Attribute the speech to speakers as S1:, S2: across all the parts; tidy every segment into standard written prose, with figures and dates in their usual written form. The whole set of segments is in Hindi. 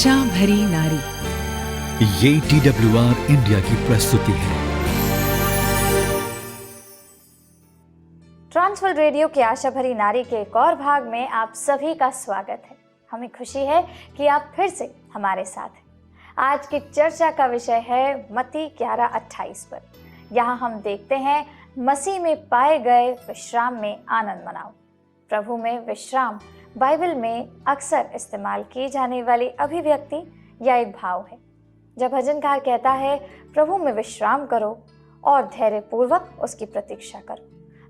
S1: आशा भरी नारी।
S2: ये TWR इंडिया की प्रस्तुति है।
S3: ट्रांसवर्ल्ड रेडियो की आशा भरी नारी के एक और भाग में आप सभी का स्वागत है। हमें खुशी है कि आप फिर से हमारे साथ हैं। आज की चर्चा का विषय है मत्ती 11:28 पर। यहाँ हम देखते हैं मसीह में पाए गए विश्राम में आनंद मनाओ। प्रभु में विश्राम बाइबल में अक्सर इस्तेमाल की जाने वाली अभिव्यक्ति या एक भाव है। जब भजनकार कहता है प्रभु में विश्राम करो और धैर्यपूर्वक उसकी प्रतीक्षा करो,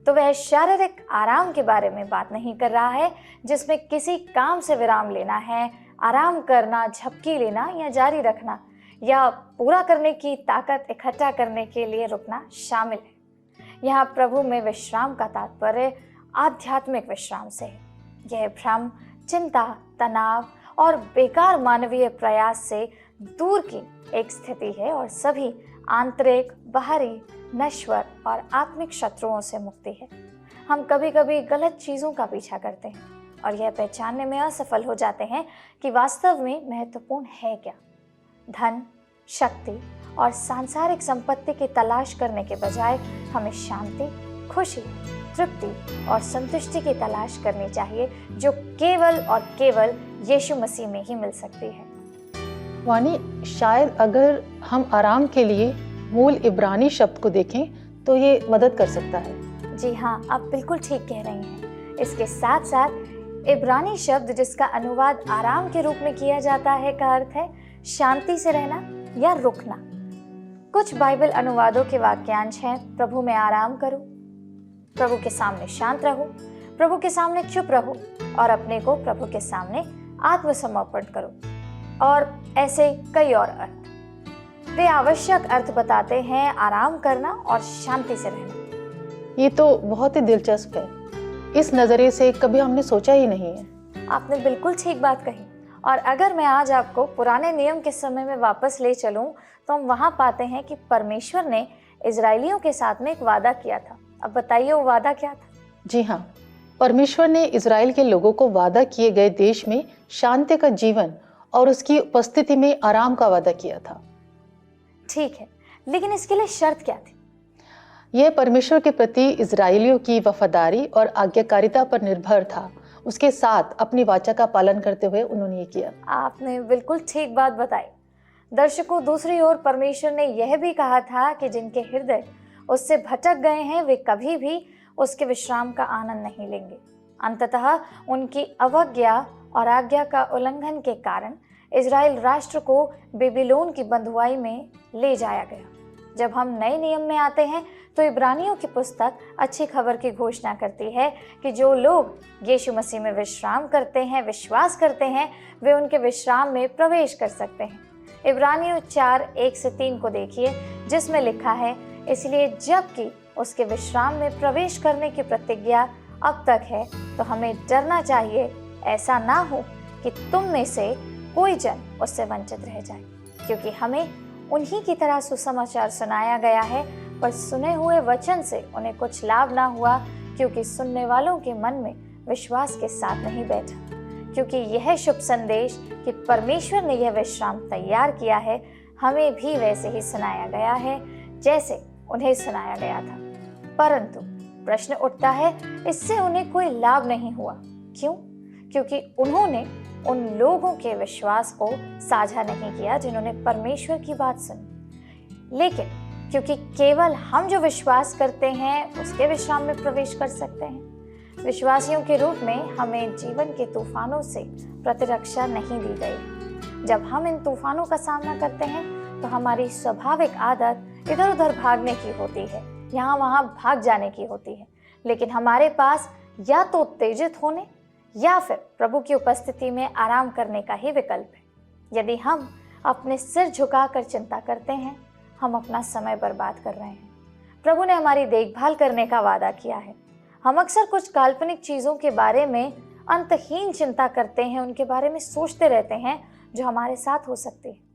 S3: तो वह शारीरिक आराम के बारे में बात नहीं कर रहा है जिसमें किसी काम से विराम लेना है, आराम करना, झपकी लेना या जारी रखना या पूरा करने की ताकत इकट्ठा करने के लिए रुकना शामिल है। यहाँ प्रभु में विश्राम का तात्पर्य आध्यात्मिक विश्राम से है। यह भ्रम, चिंता, तनाव और बेकार मानवीय प्रयास से दूर की एक स्थिति है और सभी आंतरिक, बाहरी, नश्वर और आत्मिक शत्रुओं से मुक्ति है। हम कभी कभी गलत चीज़ों का पीछा करते हैं और यह पहचानने में असफल हो जाते हैं कि वास्तव में महत्वपूर्ण है क्या। धन, शक्ति और सांसारिक संपत्ति की तलाश करने के बजाय हमें शांति, खुशी, तृप्ति और संतुष्टि की तलाश करनी चाहिए जो केवल और केवल यीशु मसीह में ही मिल सकती है।
S4: वानी, शायद अगर हम आराम के लिए मूल इब्रानी शब्द को देखें तो ये मदद कर सकता है।
S3: जी हाँ, आप बिल्कुल ठीक कह रही हैं। इसके साथ साथ इब्रानी शब्द जिसका अनुवाद आराम के रूप में किया जाता है का अर्थ है शांति से रहना या रुकना। कुछ बाइबल अनुवादों के वाक्यांश हैं प्रभु में आराम करो, प्रभु के सामने शांत रहो, प्रभु के सामने चुप रहो और अपने को प्रभु के सामने आत्मसमर्पण करो और ऐसे कई और अर्थ। वे आवश्यक अर्थ बताते हैं आराम करना और शांति से रहना।
S4: ये तो बहुत ही दिलचस्प है। इस नजरिए से कभी हमने सोचा ही नहीं है।
S3: आपने बिल्कुल ठीक बात कही। और अगर मैं आज आपको पुराने नियम के समय में वापस ले चलूं तो हम वहां पाते हैं कि परमेश्वर ने इजरायलियों के साथ में एक वादा किया था। अब बताइए वो वादा क्या था?
S4: जी हाँ, परमेश्वर ने इजराइल के लोगों को वादा किए गए देश में शांति का जीवन और उसकी उपस्थिति में आराम का वादा किया था।
S3: ठीक है, लेकिन इसके लिए शर्त क्या थी?
S4: यह परमेश्वर के प्रति इजरायलियों की वफादारी और आज्ञाकारिता पर निर्भर था। उसके साथ अपनी वाचा का पालन करते हुए उन्होंने ये किया।
S3: आपने बिल्कुल ठीक बात बताई। दर्शकों, दूसरी ओर परमेश्वर ने यह भी कहा था कि जिनके हृदय उससे भटक गए हैं वे कभी भी उसके विश्राम का आनंद नहीं लेंगे। अंततः उनकी अवज्ञा और आज्ञा का उल्लंघन के कारण इजराइल राष्ट्र को बेबीलोन की बंधुआई में ले जाया गया। जब हम नए नियम में आते हैं तो इब्रानियों की पुस्तक अच्छी खबर की घोषणा करती है कि जो लोग यीशु मसीह में विश्राम करते हैं, विश्वास करते हैं, वे उनके विश्राम में प्रवेश कर सकते हैं। इब्रानियों 4:1-3 को देखिए, जिसमें लिखा है, इसलिए जबकि उसके विश्राम में प्रवेश करने की प्रतिज्ञा अब तक है तो हमें डरना चाहिए, ऐसा ना हो कि तुम में से कोई जन उससे वंचित रह जाए, क्योंकि हमें उन्हीं की तरह सुसमाचार सुनाया गया है, पर सुने हुए वचन से उन्हें कुछ लाभ ना हुआ, क्योंकि सुनने वालों के मन में विश्वास के साथ नहीं बैठा। क्योंकि यह शुभ संदेश कि परमेश्वर ने यह विश्राम तैयार किया है, हमें भी वैसे ही सुनाया गया है जैसे उन्हें सुनाया गया था। परंतु प्रश्न उठता है, इससे उन्हें कोई लाभ नहीं हुआ। क्यों? क्योंकि उन्होंने उन लोगों के विश्वास को साझा नहीं किया जिन्होंने परमेश्वर की बात सुनी। लेकिन क्योंकि केवल हम जो विश्वास करते हैं उसके विश्राम में प्रवेश कर सकते हैं। विश्वासियों के रूप में हमें जीवन के तूफानों से प्रतिरक्षा नहीं दी गई। जब हम इन तूफानों का सामना करते हैं तो हमारी स्वाभाविक आदत इधर उधर भागने की होती है, यहाँ वहाँ भाग जाने की होती है। लेकिन हमारे पास या तो उत्तेजित होने या फिर प्रभु की उपस्थिति में आराम करने का ही विकल्प है। यदि हम अपने सिर झुकाकर चिंता करते हैं, हम अपना समय बर्बाद कर रहे हैं। प्रभु ने हमारी देखभाल करने का वादा किया है। हम अक्सर कुछ काल्पनिक चीज़ों के बारे में अंतहीन चिंता करते हैं, उनके बारे में सोचते रहते हैं जो हमारे साथ हो सकती है।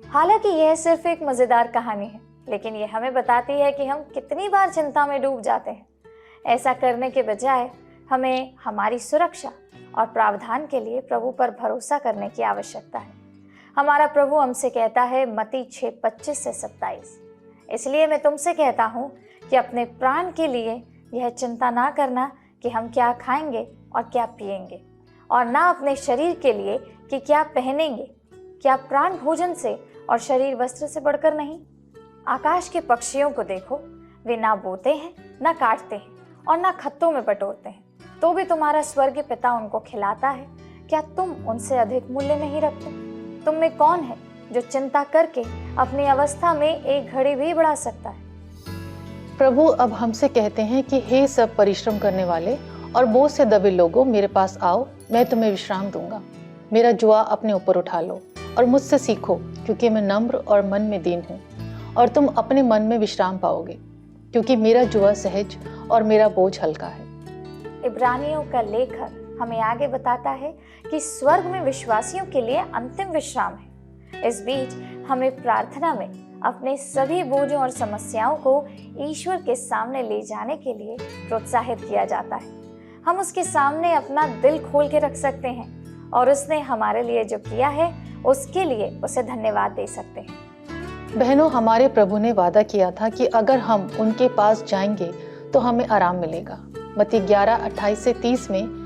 S3: हालांकि यह सिर्फ एक मज़ेदार कहानी है, लेकिन यह हमें बताती है कि हम कितनी बार चिंता में डूब जाते हैं। ऐसा करने के बजाय हमें हमारी सुरक्षा और प्रावधान के लिए प्रभु पर भरोसा करने की आवश्यकता है। हमारा प्रभु हमसे कहता है मत्ती 6:25 से 27, इसलिए मैं तुमसे कहता हूँ कि अपने प्राण के लिए यह चिंता ना करना कि हम क्या खाएंगे और क्या पिएंगे, और ना अपने शरीर के लिए कि क्या पहनेंगे। क्या प्राण भोजन से और शरीर वस्त्र से बढ़कर नहीं? आकाश के पक्षियों को देखो, वे ना बोते हैं, ना काटते हैं और ना खत्तों में बटोरते हैं, तो भी तुम्हारा स्वर्गीय पिता उनको खिलाता है। क्या तुम उनसे अधिक मूल्य नहीं रखते? तुम में कौन है जो चिंता करके अपनी अवस्था में एक घड़ी भी बढ़ा सकता है?
S4: प्रभु अब हमसे कहते हैं कि हे सब परिश्रम करने वाले और बोझ से दबे लोगों, मेरे पास आओ, मैं तुम्हें विश्राम दूंगा। मेरा जुआ अपने ऊपर उठा लो और मुझसे सीखो, क्योंकि मैं नम्र और मन में दीन हूँ, और तुम अपने मन में विश्राम पाओगे, क्योंकि मेरा जुआ सहज और मेरा बोझ हल्का है।
S3: इब्रानियों का लेखक हमें आगे बताता है कि स्वर्ग में विश्वासियों के लिए अंतिम विश्राम है। इस बीच हमें प्रार्थना में अपने सभी बोझों और समस्याओं को ईश्वर के सामने ले जाने के लिए प्रोत्साहित किया जाता है। हम उसके सामने अपना दिल खोल के रख सकते हैं और उसने हमारे लिए जो किया है उसके लिए उसे धन्यवाद दे सकते हैं।
S4: बहनों, हमारे प्रभु ने वादा किया था कि अगर हम उनके पास जाएंगे तो हमें आराम मिलेगा। मत्ती 11:28 से 30 में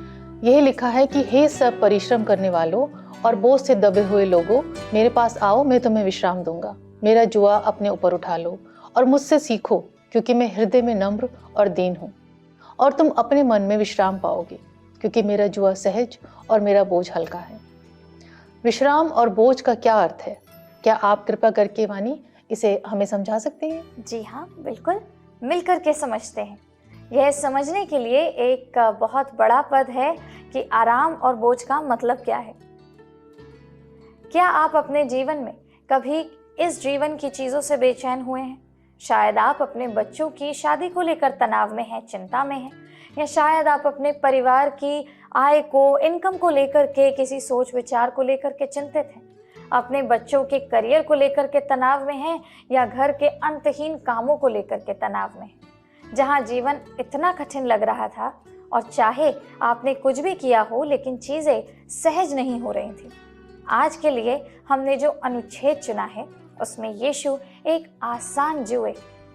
S4: यह लिखा है कि हे सब परिश्रम करने वालों और बोझ से दबे हुए लोगों, मेरे पास आओ, मैं तुम्हें विश्राम दूंगा। मेरा जुआ अपने ऊपर उठा लो और मुझसे सीखो, क्योंकि मैं हृदय में नम्र और दीन हूँ, और तुम अपने मन में विश्राम पाओगे, क्योंकि मेरा जुआ सहज और मेरा बोझ हल्का है। विश्राम और बोझ का क्या अर्थ है? क्या आप कृपा करके वानी इसे हमें समझा सकते हैं?
S3: जी हाँ, बिल्कुल, मिलकर के समझते हैं। यह समझने के लिए एक बहुत बड़ा पद है कि आराम और बोझ का मतलब क्या है। क्या आप अपने जीवन में कभी इस जीवन की चीज़ों से बेचैन हुए हैं? शायद आप अपने बच्चों की शादी को लेकर तनाव में हैं, चिंता में हैं, या शायद आप अपने परिवार की आय को, इनकम को लेकर के, किसी सोच विचार को लेकर के चिंतित हैं, अपने बच्चों के करियर को लेकर के तनाव में हैं, या घर के अंतहीन कामों को लेकर के तनाव में हैं। जहाँ जीवन इतना कठिन लग रहा था और चाहे आपने कुछ भी किया हो लेकिन चीज़ें सहज नहीं हो रही थी। आज के लिए हमने जो अनुच्छेद चुना है उसमें यीशु एक आसान जुए,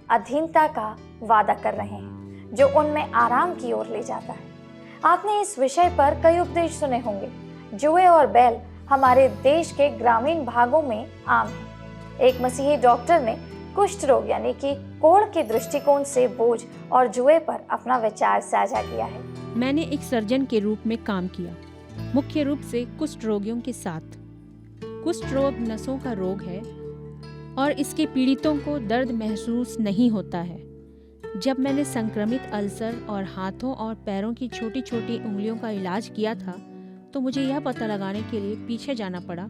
S3: अधीनता का वादा कर रहे हैं जो उनमें आराम की ओर ले जाता है। आपने इस विषय पर कई उपदेश सुने होंगे। जुए और बैल हमारे देश के ग्रामीण भागों में आम है। एक मसीही डॉक्टर ने कुष्ठ रोग यानी कि कोढ़ के दृष्टिकोण से बोझ और जुए पर अपना विचार साझा किया है।
S1: मैंने एक सर्जन के रूप में काम किया, मुख्य रूप से कुष्ठ रोगियों के साथ। कुष्ठ रोग नसों का रोग है और इसके पीड़ितों को दर्द महसूस नहीं होता है। जब मैंने संक्रमित अल्सर और हाथों और पैरों की छोटी छोटी उंगलियों का इलाज किया था तो मुझे यह पता लगाने के लिए पीछे जाना पड़ा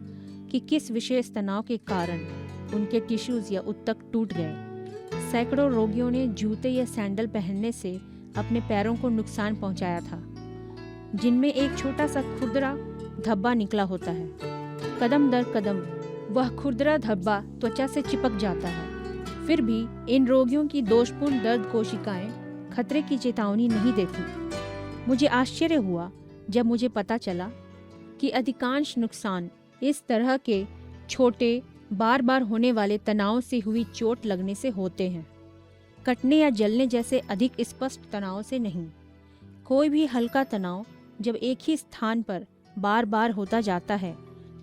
S1: कि किस विशेष तनाव के कारण उनके टिश्यूज या ऊतक टूट गए। सैकड़ों रोगियों ने जूते या सैंडल पहनने से अपने पैरों को नुकसान पहुंचाया था, जिनमें एक छोटा सा खुरदरा धब्बा निकला होता है। कदम दर कदम वह खुरदरा धब्बा त्वचा से चिपक जाता है। फिर भी इन रोगियों की दोषपूर्ण दर्द कोशिकाएं खतरे की चेतावनी नहीं देती। मुझे आश्चर्य हुआ जब मुझे पता चला कि अधिकांश नुकसान इस तरह के छोटे बार बार होने वाले तनाव से हुई चोट लगने से होते हैं, कटने या जलने जैसे अधिक स्पष्ट तनाव से नहीं। कोई भी हल्का तनाव जब एक ही स्थान पर बार बार होता जाता है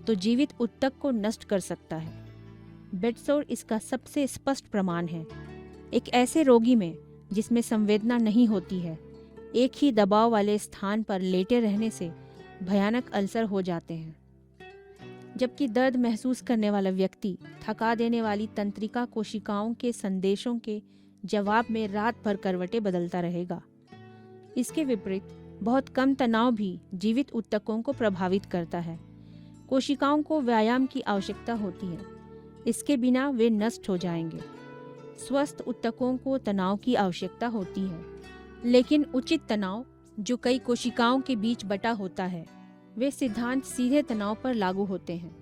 S1: तो जीवित ऊतक को नष्ट कर सकता है। बेडसोर इसका सबसे स्पष्ट प्रमाण है। एक ऐसे रोगी में जिसमें संवेदना नहीं होती है, एक ही दबाव वाले स्थान पर लेटे रहने से भयानक अल्सर हो जाते हैं, जबकि दर्द महसूस करने वाला व्यक्ति थका देने वाली तंत्रिका कोशिकाओं के संदेशों के जवाब में रात भर करवटें बदलता रहेगा। इसके विपरीत बहुत कम तनाव भी जीवित ऊतकों को प्रभावित करता है। कोशिकाओं को व्यायाम की आवश्यकता होती है, इसके बिना वे नष्ट हो जाएंगे। स्वस्थ ऊतकों को तनाव की आवश्यकता होती है, लेकिन उचित तनाव जो कई कोशिकाओं के बीच बटा होता है, वे सिद्धांत सीधे तनाव पर लागू होते हैं,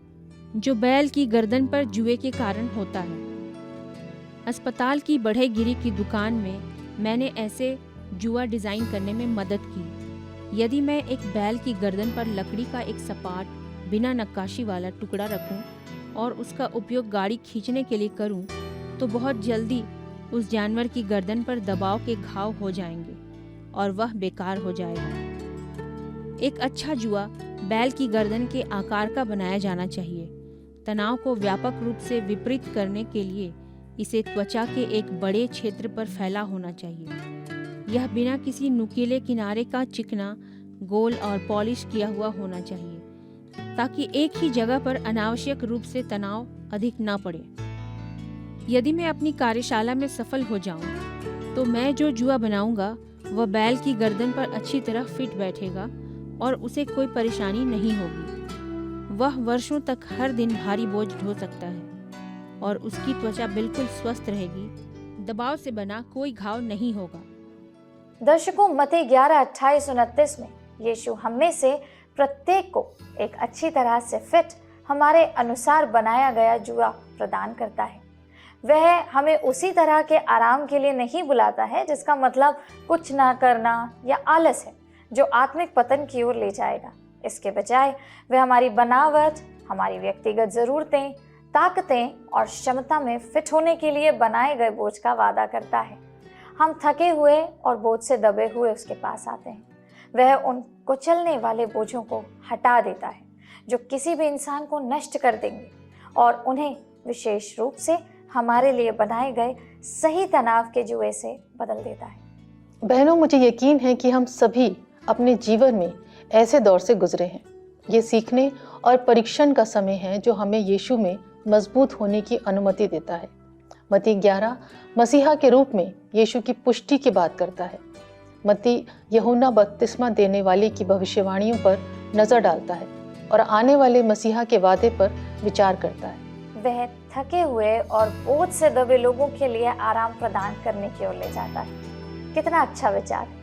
S1: जो बैल की गर्दन पर जुए के कारण होता है। अस्पताल की बढ़ई गिरी की दुकान में मैंने ऐसे जुआ डिज़ाइन करने में मदद की। यदि मैं एक बैल की गर्दन पर लकड़ी का एक सपाट बिना नक्काशी वाला टुकड़ा रखूं और उसका उपयोग गाड़ी खींचने के लिए करूं, तो बहुत जल्दी उस जानवर की गर्दन पर दबाव के घाव हो जाएंगे और वह बेकार हो जाएगा। एक अच्छा जुआ बैल की गर्दन के आकार का बनाया जाना चाहिए। तनाव को व्यापक रूप से विपरीत करने के लिए इसे त्वचा के एक बड़े क्षेत्र पर फैला होना चाहिए। यह बिना किसी नुकीले किनारे का चिकना, गोल और पॉलिश किया हुआ होना चाहिए, ताकि एक ही जगह पर अनावश्यक रूप से तनाव अधिक न पड़े। यदि मैं अपनी कार्यशाला में सफल हो जाऊं, तो मैं जो जुआ बनाऊंगा वह बैल की गर्दन पर अच्छी तरह फिट बैठेगा और उसे कोई परेशानी नहीं होगी। वह वर्षों तक हर दिन भारी बोझ ढो सकता है और उसकी त्वचा बिल्कुल स्वस्थ रहेगी। दबाव से बना कोई घाव नहीं होगा।
S3: दर्शकों, मत्ती 11:28-29 में यीशु हम में से प्रत्येक को एक अच्छी तरह से फिट, हमारे अनुसार बनाया गया जुआ प्रदान करता है। वह हमें उसी तरह के आराम के लिए नहीं बुलाता है जिसका मतलब कुछ ना करना या आलस है, जो आत्मिक पतन की ओर ले जाएगा। इसके बजाय वह हमारी बनावट, हमारी व्यक्तिगत ज़रूरतें, ताकतें और क्षमता में फिट होने के लिए बनाए गए बोझ का वादा करता है। हम थके हुए और बोझ से दबे हुए उसके पास आते हैं। वह उन कुचलने वाले बोझों को हटा देता है जो किसी भी इंसान को नष्ट कर देंगे और उन्हें विशेष रूप से हमारे लिए बनाए गए सही तनाव के जुए से बदल देता है।
S4: बहनों, मुझे यकीन है कि हम सभी अपने जीवन में ऐसे दौर से गुजरे हैं। ये सीखने और परीक्षण का समय है जो हमें यीशु में मजबूत होने की अनुमति देता है। मत्ती 11 मसीहा के रूप में यीशु की पुष्टि की बात करता है। मत्ती यूहन्ना बपतिस्मा देने वाले की भविष्यवाणियों पर नजर डालता है और आने वाले मसीहा के वादे पर विचार करता है।
S3: वह थके हुए और बोझ से दबे लोगों के लिए आराम प्रदान करने की ओर ले जाता है। कितना अच्छा विचार है।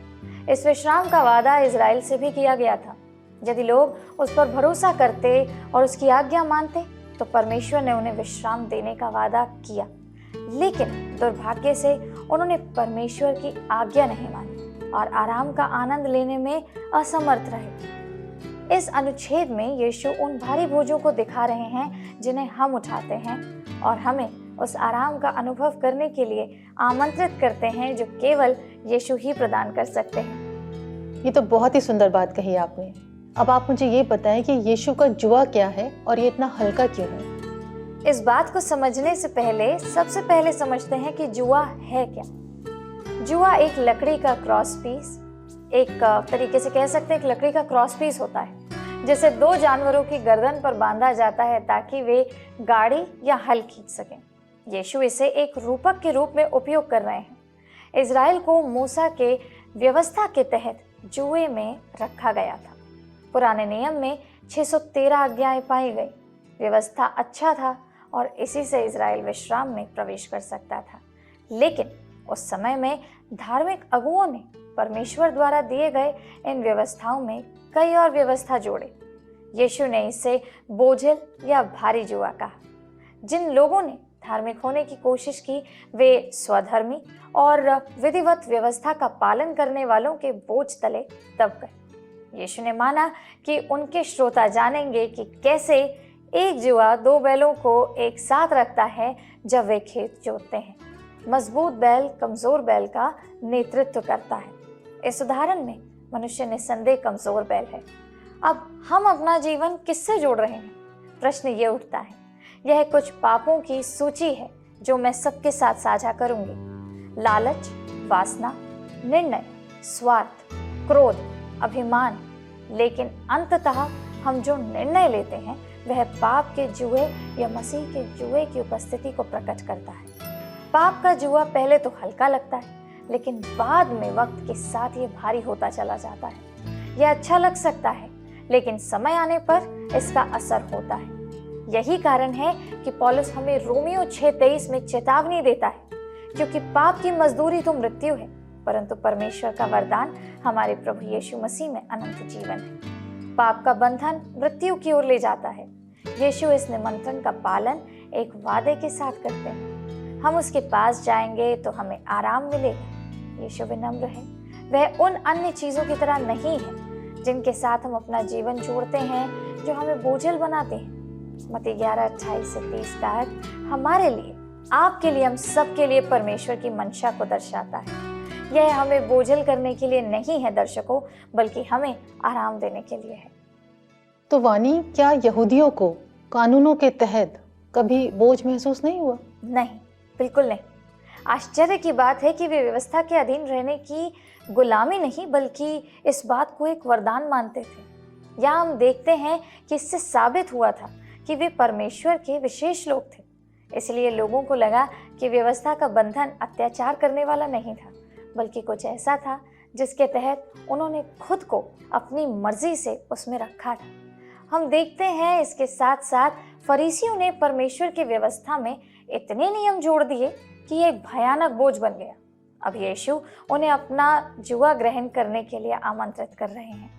S3: इस विश्राम का वादा इजराइल से भी किया गया था। यदि लोग उस पर भरोसा करते और उसकी आज्ञा मानते तो परमेश्वर ने उन्हें विश्राम देने का वादा किया, लेकिन दुर्भाग्य से उन्होंने परमेश्वर की आज्ञा नहीं मानी और आराम का आनंद लेने में असमर्थ रहे। इस अनुच्छेद में यीशु उन भारी बोझों को दिखा रहे हैं जिन्हें हम उठाते हैं और हमें उस आराम का अनुभव करने के लिए आमंत्रित करते हैं जो केवल यीशु ही प्रदान कर सकते हैं।
S4: ये तो बहुत ही सुंदर बात कही आपने। अब आप मुझे ये बताएं कि यीशु का जुआ क्या है और ये इतना हल्का क्यों है?
S3: इस बात को समझने से पहले सबसे पहले समझते हैं कि जुआ है क्या। जुआ एक लकड़ी का क्रॉस पीस, एक तरीके से कह सकते हैं एक लकड़ी का क्रॉस पीस होता है जिसे दो जानवरों की गर्दन पर बांधा जाता है ताकि वे गाड़ी या हल खींच सकें। यीशु इसे एक रूपक के रूप में उपयोग कर रहे हैं। इजराइल को मूसा के व्यवस्था के तहत जुए में रखा गया था। पुराने नियम में 613 आज्ञाएं पाई गई। व्यवस्था अच्छा था और इसी से इजराइल विश्राम में प्रवेश कर सकता था। लेकिन उस समय में धार्मिक अगुओं ने परमेश्वर द्वारा दिए गए इन व्यवस्थाओं में कई और व्यवस्था जोड़े। यीशु ने इसे बोझिल या भारी जुआ कहा। जिन लोगों ने धार्मिक होने की कोशिश की वे स्वधर्मी और विधिवत व्यवस्था का पालन करने वालों के बोझ तले दब गए। यीशु ने माना कि उनके श्रोता जानेंगे कि कैसे एक जुआ दो बैलों को एक साथ रखता है जब वे खेत जोतते हैं। मजबूत बैल कमजोर बैल का नेतृत्व करता है। इस उदाहरण में मनुष्य निस्संदेह कमजोर बैल है। अब हम अपना जीवन किससे जोड़ रहे हैं? प्रश्न ये उठता है। यह कुछ पापों की सूची है जो मैं सबके साथ साझा करूंगी। लालच, वासना, निर्णय, स्वार्थ, क्रोध, अभिमान। लेकिन अंततः हम जो निर्णय लेते हैं वह पाप के जुए या मसीह के जुए की उपस्थिति को प्रकट करता है। पाप का जुआ पहले तो हल्का लगता है, लेकिन बाद में वक्त के साथ ये भारी होता चला जाता है। यह अच्छा लग सकता है, लेकिन समय आने पर इसका असर होता है। यही कारण है कि पौलुस हमें रोमियो 6:23 में चेतावनी देता है, क्योंकि पाप की मजदूरी तो मृत्यु है, परंतु परमेश्वर का वरदान हमारे प्रभु यीशु मसीह में अनंत जीवन है। पाप का बंधन मृत्यु की ओर ले जाता है। यीशु इस निमंत्रण का पालन एक वादे के साथ करते हैं। हम उसके पास जाएंगे तो हमें आराम मिलेगा। यीशु विनम्र है। वह उन अन्य चीजों की तरह नहीं है जिनके साथ हम अपना जीवन जोड़ते हैं, जो हमें बोझिल बनाते हैं। मत्ती 11:28 से 30 का अर्थ हमारे लिए, आपके लिए, हम सब के लिए परमेश्वर की मंशा को दर्शाता है। यह हमें बोझिल करने के लिए नहीं है दर्शकों, बल्कि हमें आराम देने के लिए है।
S4: तो वानी, क्या यहूदियों को कानूनों के तहत कभी बोझ महसूस नहीं हुआ?
S3: नहीं, बिल्कुल नहीं। आश्चर्य की बात है कि वे व्यवस्था के अधीन रहने की गुलामी नहीं, बल्कि इस बात को एक वरदान मानते थे। यहाँ हम देखते हैं कि इससे साबित हुआ था कि वे परमेश्वर के विशेष लोग थे। इसलिए लोगों को लगा कि व्यवस्था का बंधन अत्याचार करने वाला नहीं था, बल्कि कुछ ऐसा था जिसके तहत उन्होंने खुद को अपनी मर्जी से उसमें रखा था। हम देखते हैं इसके साथ साथ फरीसियों ने परमेश्वर की व्यवस्था में इतने नियम जोड़ दिए कि यह एक भयानक बोझ बन गया। अब यीशु उन्हें अपना जुआ ग्रहण करने के लिए आमंत्रित कर रहे हैं।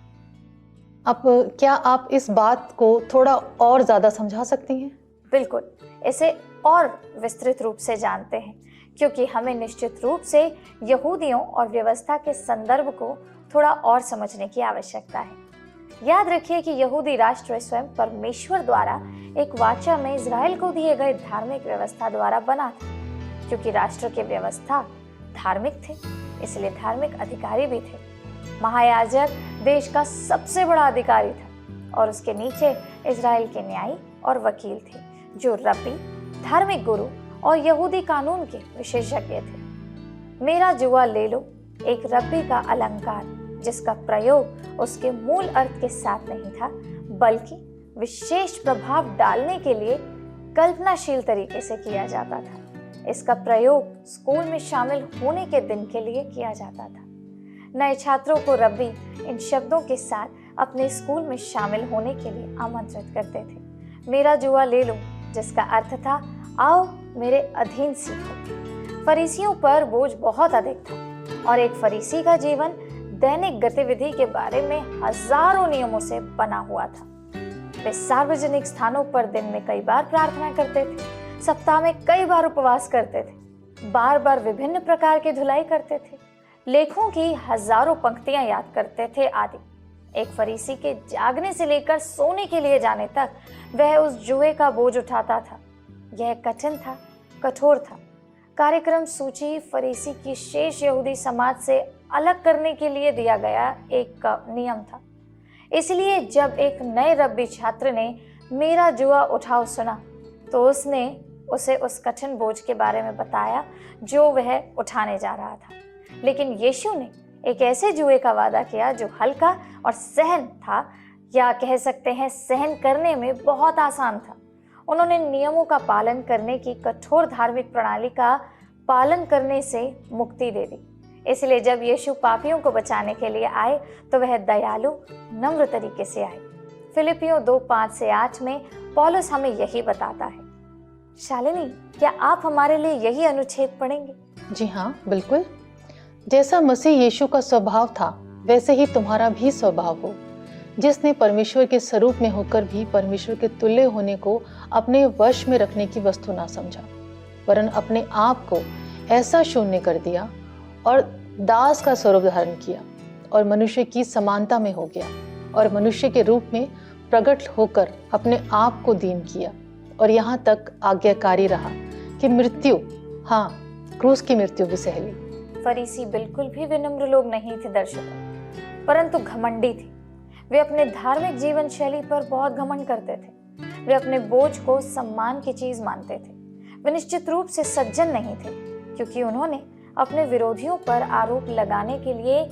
S4: अब क्या आप इस बात को थोड़ा और ज़्यादा समझा सकती हैं?
S3: बिल्कुल, इसे और विस्तृत रूप से जानते हैं, क्योंकि हमें निश्चित रूप से यहूदियों और व्यवस्था के संदर्भ को थोड़ा और समझने की आवश्यकता है। याद रखिए कि यहूदी राष्ट्र स्वयं परमेश्वर द्वारा एक वाचा में इज़राइल को दिए गए धार्मिक व्यवस्था द्वारा बना था। क्योंकि राष्ट्र के व्यवस्था धार्मिक थे, इसलिए धार्मिक अधिकारी भी थे। महायाजक देश का सबसे बड़ा अधिकारी था और उसके नीचे इज़राइल के न्यायी और वकील थे, जो रब्बी, धार्मिक गुरु और यहूदी कानून के विशेषज्ञ थे। मेरा जुआ ले लो एक रब्बी का अलंकार, जिसका प्रयोग उसके मूल अर्थ के साथ नहीं था, बल्कि विशेष प्रभाव डालने के लिए कल्पनाशील तरीके से किया जाता था। इसका प्रयोग स्कूल में शामिल होने के दिन के लिए किया जाता था। नए छात्रों को रब्बी इन शब्दों के साथ अपने स्कूल में शामिल होने के लिए आमंत्रित करते थे। मेरा जुआ ले लो, जिसका अर्थ था आओ मेरे अधीन सीखो। फरीसियों पर बोझ बहुत अधिक था और एक फरीसी का जीवन दैनिक गतिविधि के बारे में हजारों नियमों से बना हुआ था। वे सार्वजनिक स्थानों पर दिन में कई बार प्रार्थना करते थे, सप्ताह में कई बार उपवास करते थे, बार बार विभिन्न प्रकार की धुलाई करते थे, लेखों की हजारों पंक्तियां याद करते थे आदि। एक फरीसी के जागने से लेकर सोने के लिए जाने तक वह उस जुए का बोझ उठाता था। यह कठिन था, कठोर था। कार्यक्रम सूची फरीसी की शेष यहूदी समाज से अलग करने के लिए दिया गया एक नियम था। इसलिए जब एक नए रब्बी छात्र ने मेरा जुआ उठाओ सुना, तो उसने उसे उस कठिन बोझ के बारे में बताया जो वह उठाने जा रहा था। लेकिन यीशु ने एक ऐसे जुए का वादा किया जो हल्का और सहन था, या कह सकते हैं सहन करने में बहुत आसान था। उन्होंने नियमों का पालन करने की कठोर धार्मिक प्रणाली का पालन करने से मुक्ति दे दी। इसलिए जब यीशु पापियों को बचाने के लिए आए तो वह दयालु, नम्र तरीके से आए। फिलिपियों 2:5-8 में पौलुस हमें यही बताता है। शालिनी, क्या आप हमारे लिए यही अनुच्छेद पढ़ेंगे?
S4: जी हाँ, बिल्कुल। जैसा मसीह यीशु का स्वभाव था, वैसे ही तुम्हारा भी स्वभाव हो, जिसने परमेश्वर के स्वरूप में होकर भी परमेश्वर के तुल्य होने को अपने वश में रखने की वस्तु ना समझा, वरन अपने आप को ऐसा शून्य कर दिया और दास का स्वरूप धारण किया और मनुष्य की समानता में हो गया और मनुष्य के रूप में प्रकट होकर अपने आप को दीन किया और यहाँ तक आज्ञाकारी रहा कि मृत्यु, हाँ, क्रूस की मृत्यु भी सह ली।
S3: फरीसी बिल्कुल भी विनम्र लोग नहीं थे दर्शकों, परंतु घमंडी थे। वे अपने धार्मिक जीवन शैली पर बहुत घमंड करते थे। वे अपने बोझ को सम्मान की चीज मानते थे। वे निश्चित रूप से सज्जन नहीं थे, क्योंकि उन्होंने अपने विरोधियों पर आरोप लगाने के लिए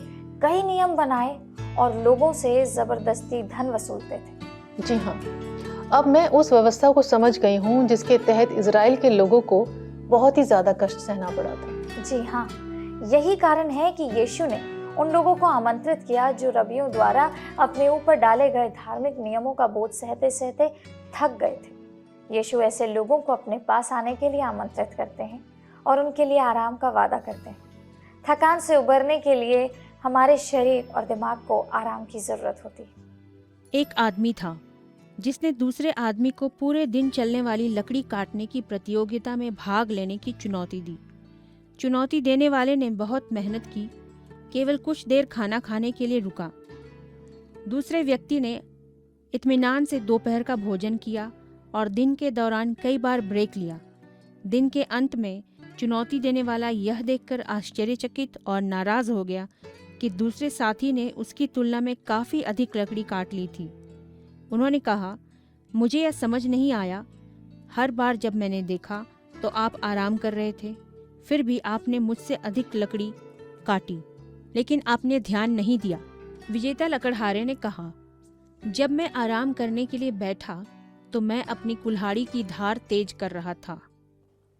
S3: कई नियम बनाए और लोगों से जबरदस्ती धन वसूलते थे।
S4: जी हाँ, अब मैं उस व्यवस्था को समझ गई हूँ जिसके तहत इजराइल के लोगों को बहुत ही ज्यादा कष्ट सहना पड़ा था।
S3: जी हाँ, यही कारण है कि यीशु ने उन लोगों को आमंत्रित किया जो रबियों द्वारा अपने ऊपर डाले गए धार्मिक नियमों का बोझ सहते सहते थक गए थे। यीशु ऐसे लोगों को अपने पास आने के लिए आमंत्रित करते हैं और उनके लिए आराम का वादा करते हैं। थकान से उबरने के लिए हमारे शरीर और दिमाग को आराम की जरूरत होती है।
S1: एक आदमी था जिसने दूसरे आदमी को पूरे दिन चलने वाली लकड़ी काटने की प्रतियोगिता में भाग लेने की चुनौती दी। चुनौती देने वाले ने बहुत मेहनत की, केवल कुछ देर खाना खाने के लिए रुका। दूसरे व्यक्ति ने इत्मीनान से दोपहर का भोजन किया और दिन के दौरान कई बार ब्रेक लिया। दिन के अंत में चुनौती देने वाला यह देखकर आश्चर्यचकित और नाराज हो गया कि दूसरे साथी ने उसकी तुलना में काफ़ी अधिक लकड़ी काट ली थी। उन्होंने कहा, मुझे यह समझ नहीं आया, हर बार जब मैंने देखा तो आप आराम कर रहे थे, फिर भी आपने मुझसे अधिक लकड़ी काटी, लेकिन आपने ध्यान नहीं दिया। विजेता लकड़हारे ने कहा, जब मैं आराम करने के लिए बैठा तो मैं अपनी कुल्हाड़ी की धार तेज कर रहा था।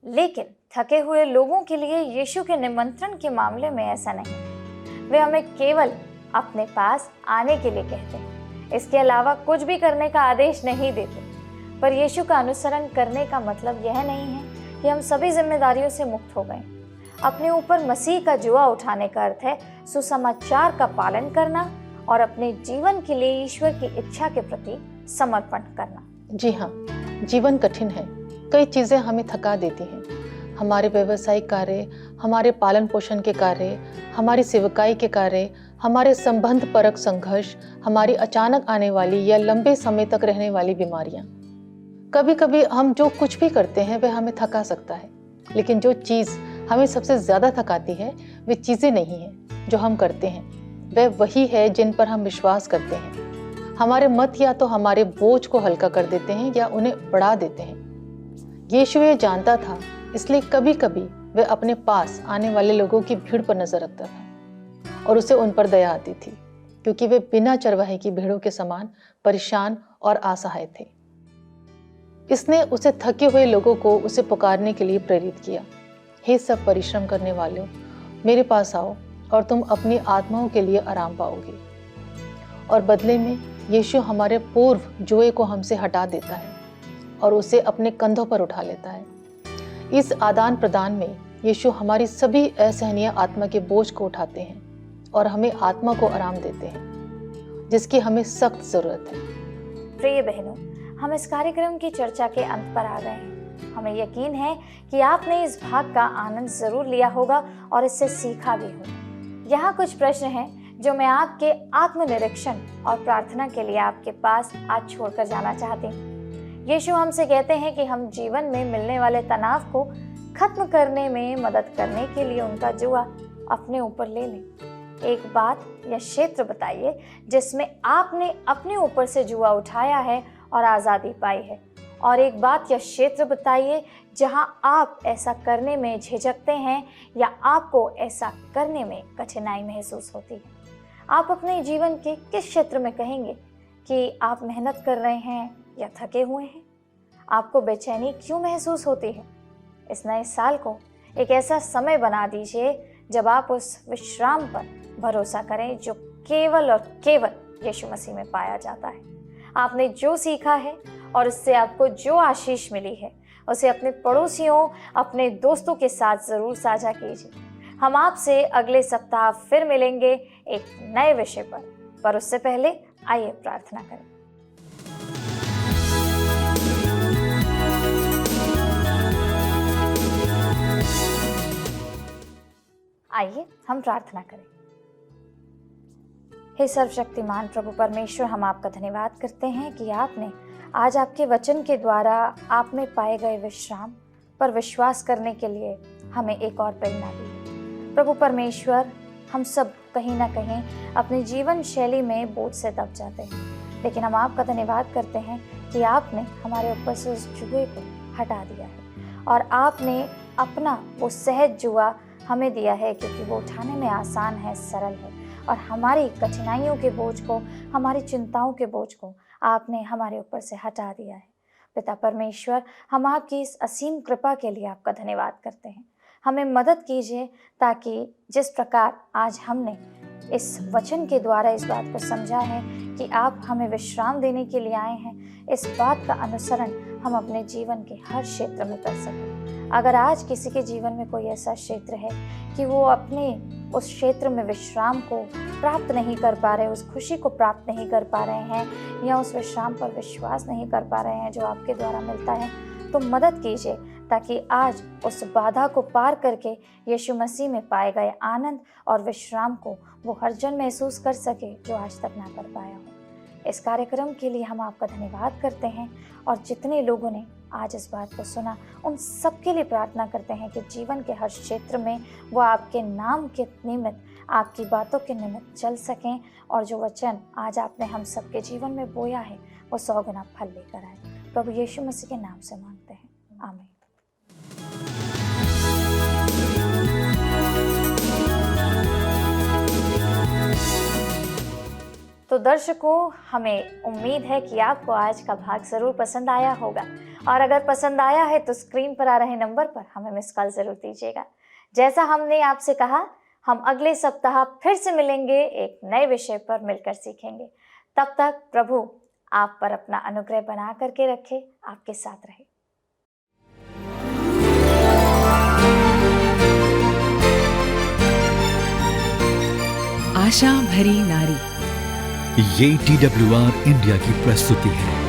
S3: लेकिन थके हुए लोगों के लिए यीशु के निमंत्रण के मामले में ऐसा नहीं। वे हमें केवल अपने पास आने के लिए कहते हैं, इसके अलावा कुछ भी करने का आदेश नहीं देते। पर यीशु का अनुसरण करने का मतलब यह नहीं है कि हम सभी जिम्मेदारियों से मुक्त हो गए। अपने ऊपर मसीह का जुआ उठाने का अर्थ है सुसमाचार का पालन करना और अपने जीवन के लिए ईश्वर की इच्छा के प्रति समर्पण करना।
S4: जी हाँ, जीवन कठिन है। कई चीज़ें हमें थका देती हैं। हमारे व्यावसायिक कार्य, हमारे पालन पोषण के कार्य, हमारी सेवकाई के कार्य, हमारे संबंध परक संघर्ष, हमारी अचानक आने वाली या लंबे समय तक रहने वाली बीमारियां। कभी कभी हम जो कुछ भी करते हैं वह हमें थका सकता है, लेकिन जो चीज़ हमें सबसे ज़्यादा थकाती है वे चीज़ें नहीं हैं जो हम करते हैं, वह वही है जिन पर हम विश्वास करते हैं। हमारे मत या तो हमारे बोझ को हल्का कर देते हैं या उन्हें बढ़ा देते हैं। यीशु ये जानता था, इसलिए कभी कभी वह अपने पास आने वाले लोगों की भीड़ पर नजर रखता था और उसे उन पर दया आती थी, क्योंकि वे बिना चरवाहे की भीड़ों के समान परेशान और असहाय थे। इसने उसे थके हुए लोगों को उसे पुकारने के लिए प्रेरित किया, हे सब परिश्रम करने वालों, मेरे पास आओ और तुम अपनी आत्माओं के लिए आराम पाओगे। और बदले में यीशु हमारे पूर्व जुए को हमसे हटा देता है और उसे अपने कंधों पर उठा लेता है। इस आदान प्रदान में यीशु हमारी सभी असहनीय आत्मा के बोझ को उठाते हैं और हमें आत्मा को आराम देते हैं, जिसकी हमें सख्त जरूरत है।
S3: प्रिय बहनों, हम इस कार्यक्रम की चर्चा के अंत पर आ गए हैं। हमें यकीन है कि आपने इस भाग का आनंद जरूर लिया होगा और इससे सीखा भी होगा। यहाँ कुछ प्रश्न हैं जो मैं आपके आत्मनिरीक्षण और प्रार्थना के लिए आपके पास आज छोड़कर जाना चाहती हूँ। यीशु हमसे कहते हैं कि हम जीवन में मिलने वाले तनाव को खत्म करने में मदद करने के लिए उनका जुआ अपने ऊपर ले लें। एक बात या क्षेत्र बताइए जिसमें आपने अपने ऊपर से जुआ उठाया है और आज़ादी पाई है, और एक बात या क्षेत्र बताइए जहां आप ऐसा करने में झिझकते हैं या आपको ऐसा करने में कठिनाई महसूस होती है। आप अपने जीवन के किस क्षेत्र में कहेंगे कि आप मेहनत कर रहे हैं या थके हुए हैं? आपको बेचैनी क्यों महसूस होती है? इस नए साल को एक ऐसा समय बना दीजिए जब आप उस विश्राम पर भरोसा करें जो केवल और केवल यीशु मसीह में पाया जाता है। आपने जो सीखा है और उससे आपको जो आशीष मिली है उसे अपने पड़ोसियों, अपने दोस्तों के साथ ज़रूर साझा कीजिए। हम आपसे अगले सप्ताह फिर मिलेंगे एक नए विषय पर उससे पहले आइए प्रार्थना करें। आइए हम प्रार्थना करें। हे सर्वशक्तिमान प्रभु परमेश्वर, हम आपका धन्यवाद करते हैं कि आपने आज आपके वचन के द्वारा आप में पाए गए विश्राम पर विश्वास करने के लिए हमें एक और प्रेरणा दी। प्रभु परमेश्वर, हम सब कहीं ना कहीं अपनी जीवन शैली में बोझ से दब जाते हैं, लेकिन हम आपका धन्यवाद करते हैं कि आपने हमारे ऊपर से उस जुए को हटा दिया है और आपने अपना वो सहज जुआ हमें दिया है, क्योंकि वो उठाने में आसान है, सरल है, और हमारी कठिनाइयों के बोझ को, हमारी चिंताओं के बोझ को आपने हमारे ऊपर से हटा दिया है। पिता परमेश्वर, हम आपकी इस असीम कृपा के लिए आपका धन्यवाद करते हैं। हमें मदद कीजिए ताकि जिस प्रकार आज हमने इस वचन के द्वारा इस बात को समझा है कि आप हमें विश्राम देने के लिए आए हैं, इस बात का अनुसरण हम अपने जीवन के हर क्षेत्र में कर सकें। अगर आज किसी के जीवन में कोई ऐसा क्षेत्र है कि वो अपने उस क्षेत्र में विश्राम को प्राप्त नहीं कर पा रहे, उस खुशी को प्राप्त नहीं कर पा रहे हैं, या उस विश्राम पर विश्वास नहीं कर पा रहे हैं जो आपके द्वारा मिलता है, तो मदद कीजिए ताकि आज उस बाधा को पार करके यीशु मसीह में पाए गए आनंद और विश्राम को वो हर जन महसूस कर सके जो आज तक ना कर पाया हो। इस कार्यक्रम के लिए हम आपका धन्यवाद करते हैं और जितने लोगों ने आज इस बात को सुना उन सबके लिए प्रार्थना करते हैं कि जीवन के हर क्षेत्र में वो आपके नाम के निमित्त, आपकी बातों के निमित्त चल सकें और जो वचन आज आपने हम सबके जीवन में बोया है वो 100 गुना फल लेकर आए। प्रभु यीशु मसीह के नाम से मांगते हैं, आमीन। तो दर्शकों, हमें उम्मीद है कि आपको आज का भाग ज़रूर पसंद आया होगा और अगर पसंद आया है तो स्क्रीन पर आ रहे नंबर पर हमें मिस कॉल ज़रूर दीजिएगा। जैसा हमने आपसे कहा, हम अगले सप्ताह फिर से मिलेंगे, एक नए विषय पर मिलकर सीखेंगे। तब तक प्रभु आप पर अपना अनुग्रह बना करके रखे, आपके साथ रहे।
S5: आशा भरी नारी,
S2: ये TWR इंडिया की प्रस्तुति है।